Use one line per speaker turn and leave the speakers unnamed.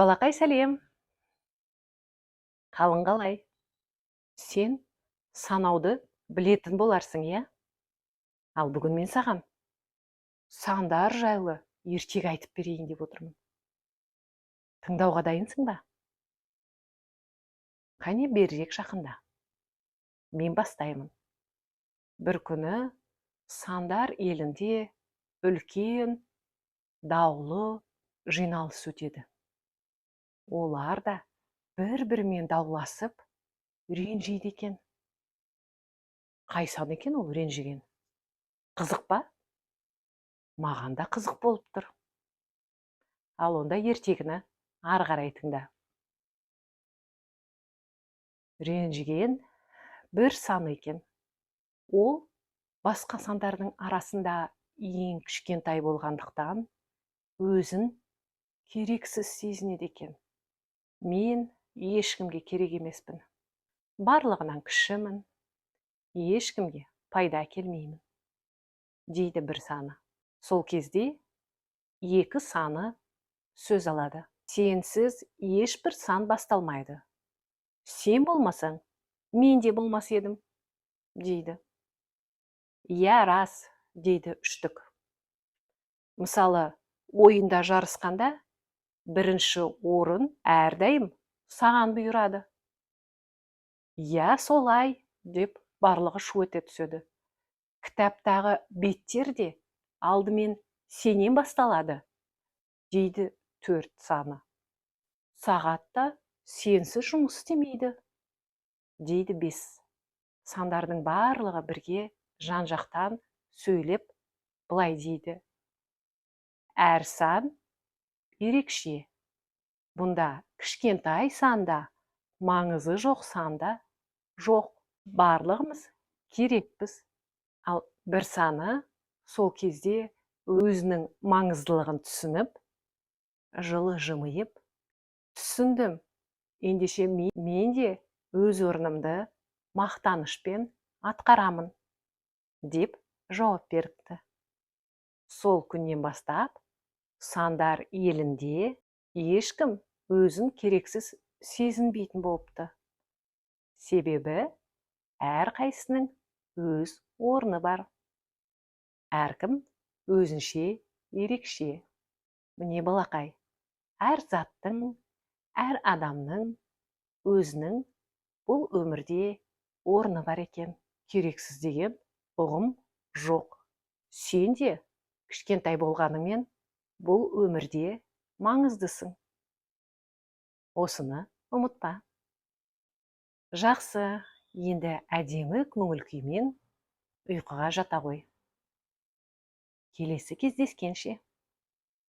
Балақай сәлем, қалың қалай? Сен санауды білетін боларсың, иә? Ал бүгін мен саған сандар жайлы ертегі айтып берейін деп отырмын. Тыңдауға дайынсың ба? Қане берірек жақында. Мен бастаймын. Бір күні сандар елінде үлкен даулы жиналыс өтеді. Олар да бір-бірімен дауласып ренжиді екен. Қай сан екен ол ренжіген? Қызық па? Маған да қызық болып тұр. Ал онда ертегіні ары қарай тыңда. Ренжіген бір сан екен. Ол басқа сандардың арасында ең кішкентай болғандықтан өзін керексіз сезінеді екен. Мен ешкімге керек емеспін. Барлығынан кішімін. Ешкімге пайда әкелмеймін, дейді бір саны. Сол кезде екі саны сөз алады. Сенсіз ешбір сан басталмайды. Сен болмасаң, мен де болмас едім, дейді. Иә, рас, дейді үштік. Мысалы, ойында жарысқанда бірінші орын әрдайым саған бұйырады. Иә, солай, деп барлығы шу ете түседі. Кітаптағы беттер де алдымен сенен басталады, дейді төрт саны. Сағат та сенсіз жұмыс істемейді, дейді бес. Сандардың барлығы бірге жан-жақтан сөйлеп былай дейді. Әр сан ерекше. Бұнда кішкентай санда, маңызы жоқ санда жоқ. Барлығымыз керекпіз. Ал бір саны сол кезде өзінің маңыздылығын түсініп, жылы жымиып, түсіндім, ендеше мен де өз орнымды мақтанышпен атқарамын, деп жауап беріпті. Сол күннен бастап сандар елінде ешкім өзін керексіз сезінбейтін болыпты. Себебі әрқайсының өз орны бар. Әркім өзінше ерекше. Міне балақай, әр заттың, әр адамның өзінің бұл өмірде орны бар екен. Керексіз деген ұғым жоқ. Сен де кішкентай болғанымен бұл өмірде маңыздысың. Осыны ұмытпа. Жақсы, енді әдемі көңіл күймен ұйқыға жата ғой. Келесі кездескенше.